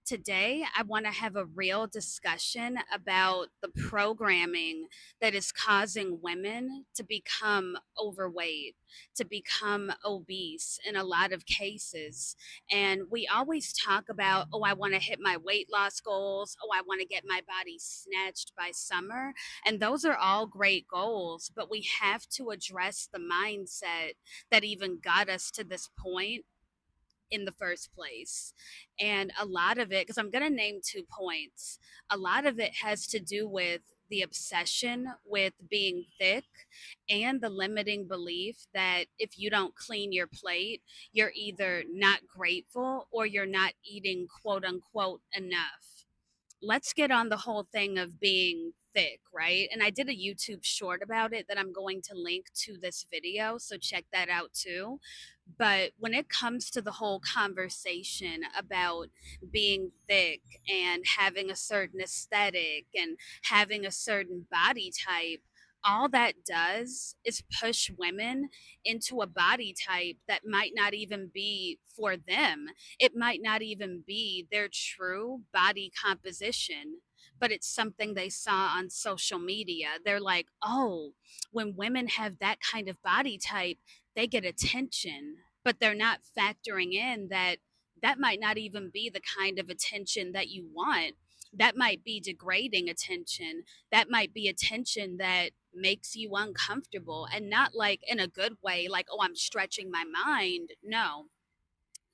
Today, I want to have a real discussion about the programming that is causing women to become overweight, to become obese in a lot of cases. And we always talk about, oh, I want to hit my weight loss goals. Oh, I want to get my body snatched by summer. And those are all great goals, but we have to address the mindset that even got us to this point in the first place. And a lot of it, because I'm going to name 2 points, a lot of it has to do with the obsession with being thick and the limiting belief that if you don't clean your plate, you're either not grateful or you're not eating quote unquote enough. Let's get on the whole thing of being thick, right? And I did a YouTube short about it that I'm going to link to this video, so check that out too. But when it comes to the whole conversation about being thick and having a certain aesthetic and having a certain body type, all that does is push women into a body type that might not even be for them. It might not even be their true body composition, but it's something they saw on social media. They're like, oh, when women have that kind of body type, they get attention, but they're not factoring in that that might not even be the kind of attention that you want. That might be degrading attention. That might be attention that makes you uncomfortable, and not like in a good way, like, oh, I'm stretching my mind. No,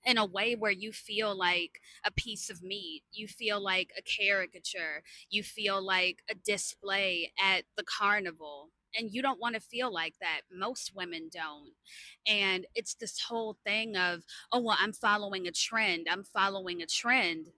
in a way where you feel like a piece of meat, you feel like a caricature, you feel like a display at the carnival. And you don't want to feel like that. Most women don't. And it's this whole thing of, oh, well, I'm following a trend. I'm following a trend.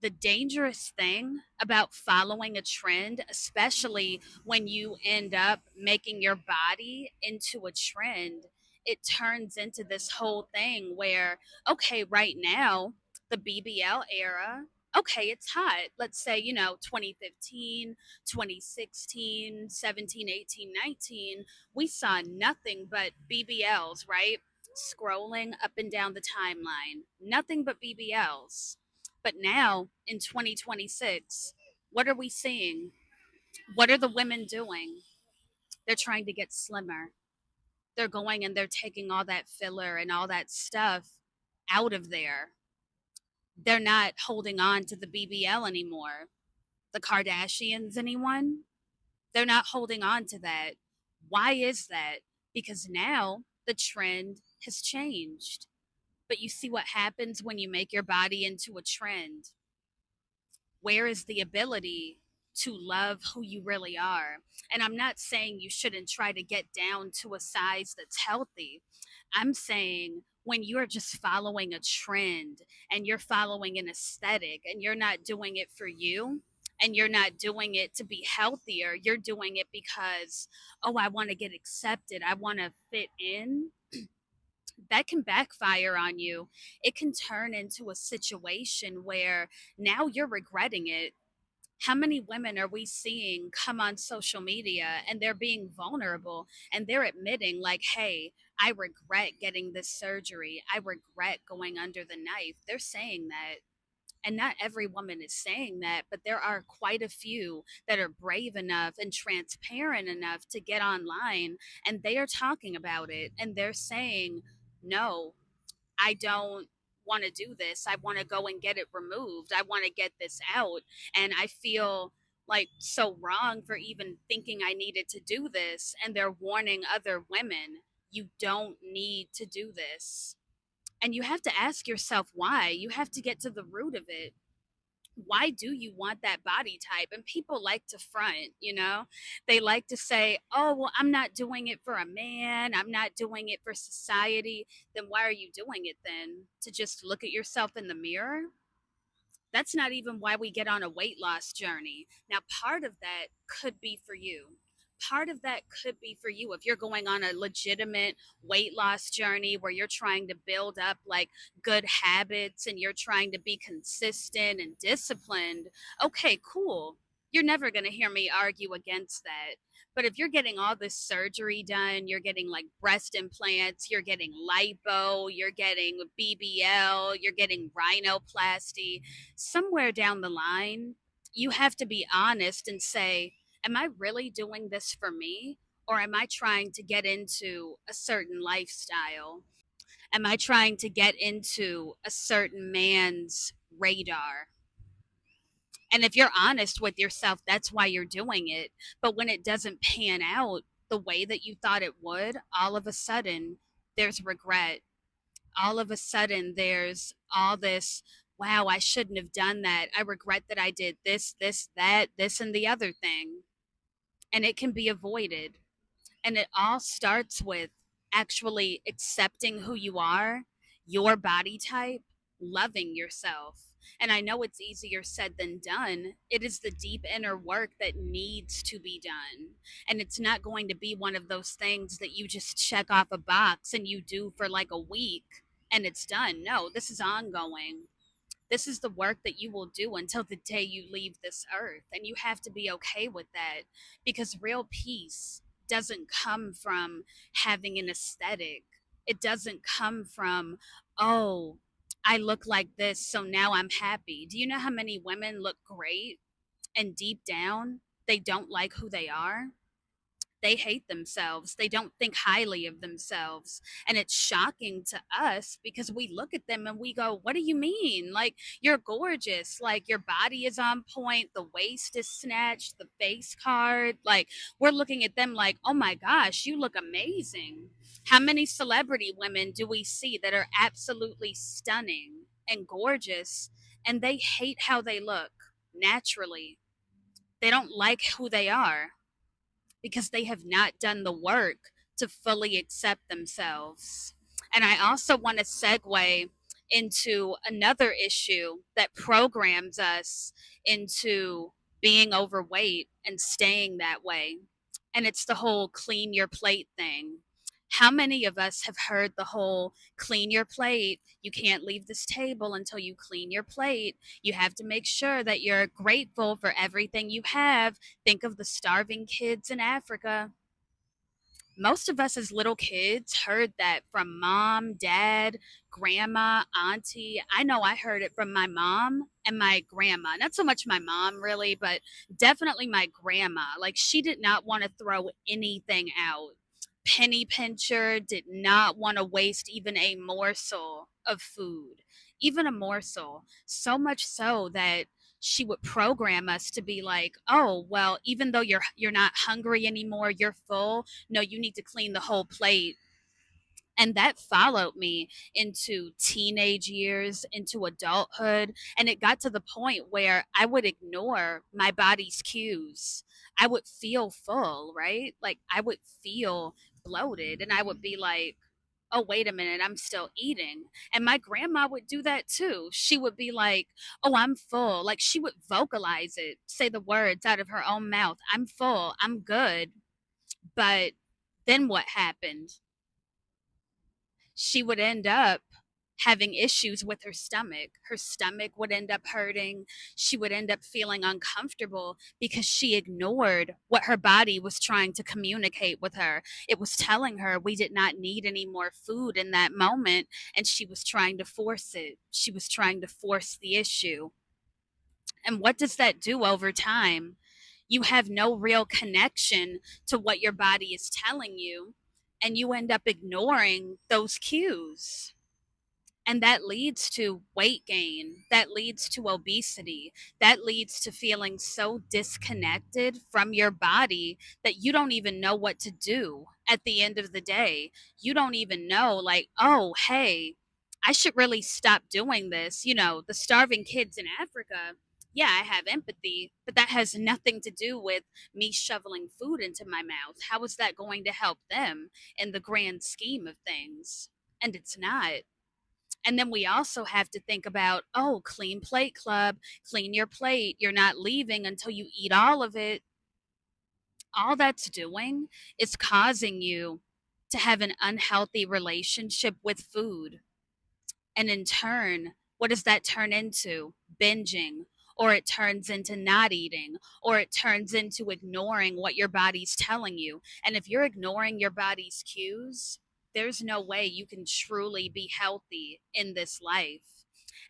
The dangerous thing about following a trend, especially when you end up making your body into a trend, it turns into this whole thing where, okay, right now, the BBL era, okay, it's hot. Let's say, 2015, 2016, 17, 18, 19, we saw nothing but BBLs, right? Scrolling up and down the timeline, nothing but BBLs. But now in 2026, what are we seeing? What are the women doing? They're trying to get slimmer. They're going and they're taking all that filler and all that stuff out of there. They're not holding on to the BBL anymore. The Kardashians, anyone? They're not holding on to that. Why is that? Because now the trend has changed. But you see what happens when you make your body into a trend. Where is the ability to love who you really are? And I'm not saying you shouldn't try to get down to a size that's healthy. I'm saying when you're just following a trend and you're following an aesthetic and you're not doing it for you and you're not doing it to be healthier, you're doing it because, oh, I want to get accepted, I want to fit in, that can backfire on you. It can turn into a situation where now you're regretting it. How many women are we seeing come on social media and they're being vulnerable and they're admitting, like, hey, I regret getting this surgery. I regret going under the knife. They're saying that. And not every woman is saying that, but there are quite a few that are brave enough and transparent enough to get online and they are talking about it and they're saying, no, I don't want to do this. I want to go and get it removed. I want to get this out. And I feel like so wrong for even thinking I needed to do this. And they're warning other women, you don't need to do this. And you have to ask yourself why. You have to get to the root of it. Why do you want that body type? And people like to front, they like to say, oh, well, I'm not doing it for a man, I'm not doing it for society. Then why are you doing it then? To just look at yourself in the mirror? That's not even why we get on a weight loss journey. Now, part of that could be for you. Part of that could be for you if you're going on a legitimate weight loss journey where you're trying to build up like good habits and you're trying to be consistent and disciplined. Okay, cool. You're never going to hear me argue against that. But if you're getting all this surgery done, you're getting like breast implants, you're getting lipo, you're getting BBL, you're getting rhinoplasty, somewhere down the line, you have to be honest and say, am I really doing this for me? Or am I trying to get into a certain lifestyle? Am I trying to get into a certain man's radar? And if you're honest with yourself, that's why you're doing it. But when it doesn't pan out the way that you thought it would, all of a sudden there's regret. All of a sudden there's all this, wow, I shouldn't have done that. I regret that I did this, that, this, and the other thing. And it can be avoided. And it all starts with actually accepting who you are, your body type, loving yourself. And I know it's easier said than done. It is the deep inner work that needs to be done. And it's not going to be one of those things that you just check off a box and you do for like a week and it's done. No, this is ongoing. This is the work that you will do until the day you leave this earth. And you have to be okay with that because real peace doesn't come from having an aesthetic. It doesn't come from, oh, I look like this, so now I'm happy. Do you know how many women look great and deep down they don't like who they are? They hate themselves. They don't think highly of themselves. And it's shocking to us because we look at them and we go, what do you mean? Like, you're gorgeous. Like, your body is on point. The waist is snatched, the face card. Like, we're looking at them like, oh my gosh, you look amazing. How many celebrity women do we see that are absolutely stunning and gorgeous and they hate how they look naturally? They don't like who they are because they have not done the work to fully accept themselves. And I also want to segue into another issue that programs us into being overweight and staying that way. And it's the whole clean your plate thing. How many of us have heard the whole clean your plate? You can't leave this table until you clean your plate. You have to make sure that you're grateful for everything you have. Think of the starving kids in Africa. Most of us as little kids heard that from mom, dad, grandma, auntie. I know I heard it from my mom and my grandma. Not so much my mom, really, but definitely my grandma. Like, she did not want to throw anything out. Penny pincher, did not want to waste even a morsel of food, even a morsel. So much so that she would program us to be like, oh, well, even though you're not hungry anymore, you're full, no, you need to clean the whole plate. And that followed me into teenage years, into adulthood. And it got to the point where I would ignore my body's cues. I would feel full, right? Like, I would feel bloated and I would be like, oh, wait a minute, I'm still eating. And my grandma would do that too. She would be like, oh, I'm full. Like, she would vocalize it, say the words out of her own mouth, I'm full, I'm good. But then what happened? She would end up having issues with her stomach. Her stomach would end up hurting. She would end up feeling uncomfortable because she ignored what her body was trying to communicate with her. It was telling her we did not need any more food in that moment, and she was trying to force it. She was trying to force the issue. And what does that do over time? You have no real connection to what your body is telling you, and you end up ignoring those cues. And that leads to weight gain, that leads to obesity, that leads to feeling so disconnected from your body that you don't even know what to do at the end of the day. You don't even know, like, oh, hey, I should really stop doing this. You know, the starving kids in Africa, yeah, I have empathy, but that has nothing to do with me shoveling food into my mouth. How is that going to help them in the grand scheme of things? And it's not. And then we also have to think about, oh, clean plate club, clean your plate. You're not leaving until you eat all of it. All that's doing is causing you to have an unhealthy relationship with food. And in turn, what does that turn into? Binging or it turns into not eating, or it turns into ignoring what your body's telling you. And if you're ignoring your body's cues, there's no way you can truly be healthy in this life.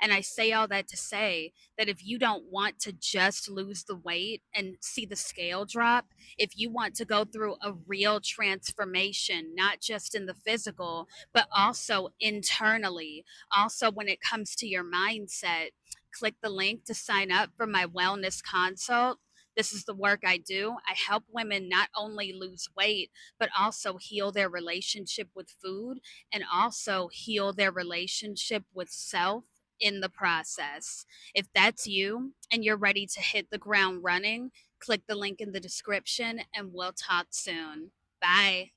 And I say all that to say that if you don't want to just lose the weight and see the scale drop, if you want to go through a real transformation, not just in the physical, but also internally, also when it comes to your mindset, click the link to sign up for my wellness consult. This is the work I do. I help women not only lose weight, but also heal their relationship with food and also heal their relationship with self in the process. If that's you and you're ready to hit the ground running, click the link in the description and we'll talk soon. Bye.